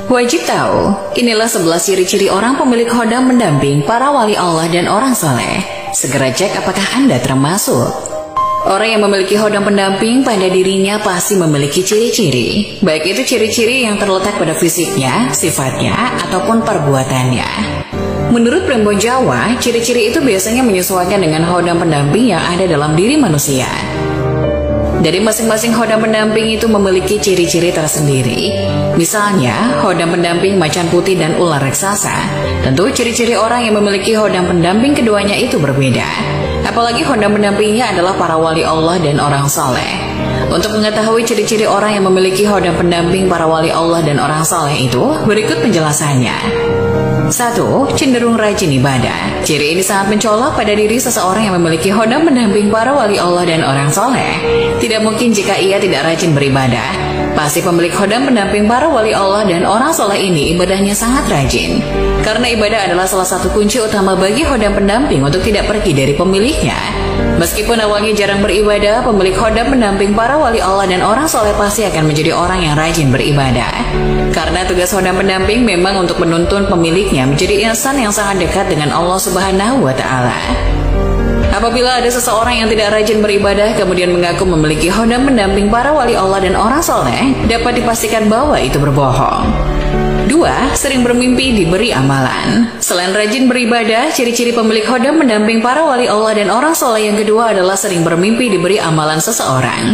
Wajib tahu, inilah 11 ciri-ciri orang pemilik khodam pendamping para wali Allah dan orang soleh. Segera cek apakah Anda termasuk. Orang yang memiliki khodam pendamping pada dirinya pasti memiliki ciri-ciri. Baik itu ciri-ciri yang terletak pada fisiknya, sifatnya, ataupun perbuatannya. Menurut Primbon Jawa, ciri-ciri itu biasanya menyesuaikan dengan khodam pendamping yang ada dalam diri manusia. Dari masing-masing khodam pendamping itu memiliki ciri-ciri tersendiri. Misalnya, khodam pendamping macan putih dan ular raksasa. Tentu ciri-ciri orang yang memiliki khodam pendamping keduanya itu berbeda. Apalagi khodam pendampingnya adalah para wali Allah dan orang soleh. Untuk mengetahui ciri-ciri orang yang memiliki khodam pendamping para wali Allah dan orang soleh itu, berikut penjelasannya. 1. Cenderung rajin ibadah. Ciri ini sangat mencolok pada diri seseorang yang memiliki khodam pendamping para wali Allah dan orang soleh. Tidak mungkin jika ia tidak rajin beribadah. Pasti pemilik khodam pendamping para wali Allah dan orang soleh ini ibadahnya sangat rajin. Karena ibadah adalah salah satu kunci utama bagi khodam pendamping untuk tidak pergi dari pemiliknya. Meskipun awalnya jarang beribadah, pemilik khodam pendamping para wali Allah dan orang soleh pasti akan menjadi orang yang rajin beribadah. Karena tugas khodam pendamping memang untuk menuntun pemiliknya menjadi insan yang sangat dekat dengan Allah Subhanahu wa Ta'ala. Apabila ada seseorang yang tidak rajin beribadah kemudian mengaku memiliki khodam pendamping para wali Allah dan orang soleh, dapat dipastikan bahwa itu berbohong. 2. Sering bermimpi diberi amalan. Selain rajin beribadah, ciri-ciri pemilik khodam pendamping para wali Allah dan orang soleh yang kedua adalah sering bermimpi diberi amalan seseorang.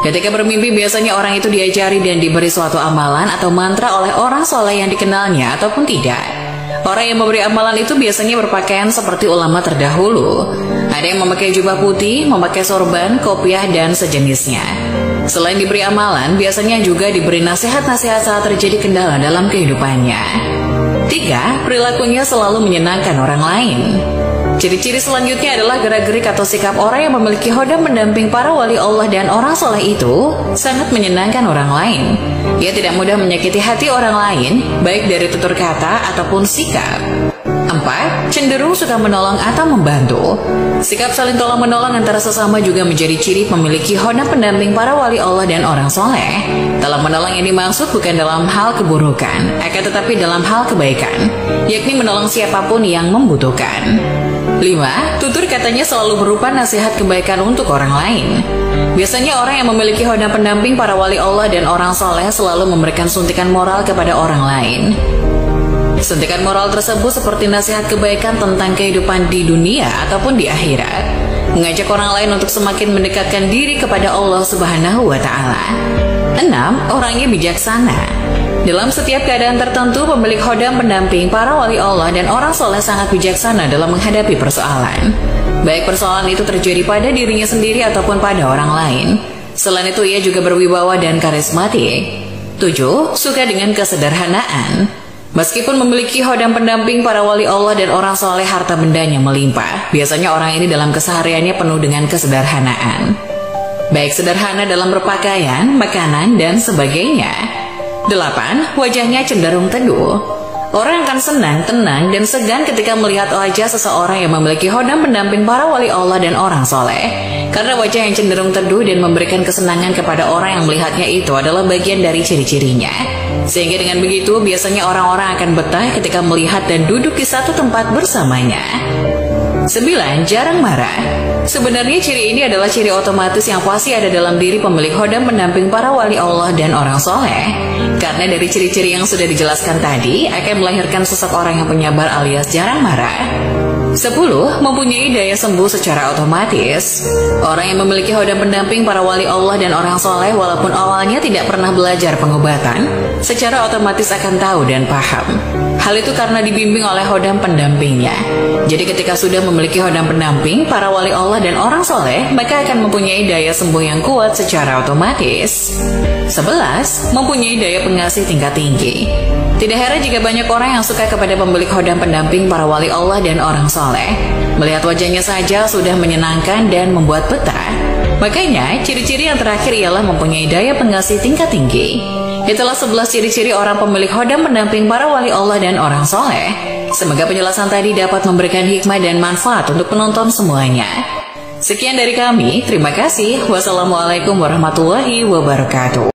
Ketika bermimpi biasanya orang itu diajari dan diberi suatu amalan atau mantra oleh orang soleh yang dikenalnya ataupun tidak. Orang yang memberi amalan itu biasanya berpakaian seperti ulama terdahulu. Ada yang memakai jubah putih, memakai sorban, kopiah, dan sejenisnya. Selain diberi amalan, biasanya juga diberi nasihat-nasihat saat terjadi kendala dalam kehidupannya. 3. Perilakunya selalu menyenangkan orang lain. Ciri-ciri selanjutnya adalah gerak-gerik atau sikap orang yang memiliki khodam pendamping para wali Allah dan orang soleh itu sangat menyenangkan orang lain. Ia tidak mudah menyakiti hati orang lain, baik dari tutur kata ataupun sikap. 4. Cenderung suka menolong atau membantu. Sikap saling tolong-menolong antara sesama juga menjadi ciri memiliki khodam pendamping para wali Allah dan orang soleh. Dalam menolong yang dimaksud bukan dalam hal keburukan, akan tetapi dalam hal kebaikan, yakni menolong siapapun yang membutuhkan. 5. Tutur katanya selalu berupa nasihat kebaikan untuk orang lain. Biasanya orang yang memiliki khodam pendamping para wali Allah dan orang soleh selalu memberikan suntikan moral kepada orang lain. Suntikan moral tersebut seperti nasihat kebaikan tentang kehidupan di dunia ataupun di akhirat, mengajak orang lain untuk semakin mendekatkan diri kepada Allah Subhanahu wa Ta'ala. 6. Orangnya bijaksana. Dalam setiap keadaan tertentu, pemilik khodam pendamping para wali Allah dan orang soleh sangat bijaksana dalam menghadapi persoalan. Baik persoalan itu terjadi pada dirinya sendiri ataupun pada orang lain. Selain itu, ia juga berwibawa dan karismatik. 7. Suka dengan kesederhanaan. Meskipun memiliki khodam pendamping para wali Allah dan orang soleh, harta bendanya melimpah. Biasanya orang ini dalam kesehariannya penuh dengan kesederhanaan. Baik sederhana dalam berpakaian, makanan, dan sebagainya. 8. Wajahnya cenderung teduh. Orang akan senang, tenang, dan segan ketika melihat wajah seseorang yang memiliki khodam pendamping para wali Allah dan orang soleh. Karena wajah yang cenderung teduh dan memberikan kesenangan kepada orang yang melihatnya itu adalah bagian dari ciri-cirinya. Sehingga dengan begitu, biasanya orang-orang akan betah ketika melihat dan duduk di satu tempat bersamanya. 9. Jarang marah. Sebenarnya ciri ini adalah ciri otomatis yang pasti ada dalam diri pemilik khodam pendamping para wali Allah dan orang soleh. Karena dari ciri-ciri yang sudah dijelaskan tadi, akan melahirkan sosok orang yang penyabar alias jarang marah. 10. Mempunyai daya sembuh secara otomatis. Orang yang memiliki khodam pendamping para wali Allah dan orang soleh walaupun awalnya tidak pernah belajar pengobatan, secara otomatis akan tahu dan paham. Hal itu karena dibimbing oleh khodam pendampingnya. Jadi ketika sudah memiliki khodam pendamping para wali Allah dan orang soleh, maka akan mempunyai daya sembuh yang kuat secara otomatis. 11. Mempunyai daya pengasih tingkat tinggi. Tidak heran jika banyak orang yang suka kepada pemilik khodam pendamping para wali Allah dan orang soleh. Melihat wajahnya saja sudah menyenangkan dan membuat betah. Makanya, ciri-ciri yang terakhir ialah mempunyai daya pengasih tingkat tinggi. Itulah 11 ciri-ciri orang pemilik khodam pendamping para wali Allah dan orang soleh. Semoga penjelasan tadi dapat memberikan hikmah dan manfaat untuk penonton semuanya. Sekian dari kami, terima kasih. Wassalamualaikum warahmatullahi wabarakatuh.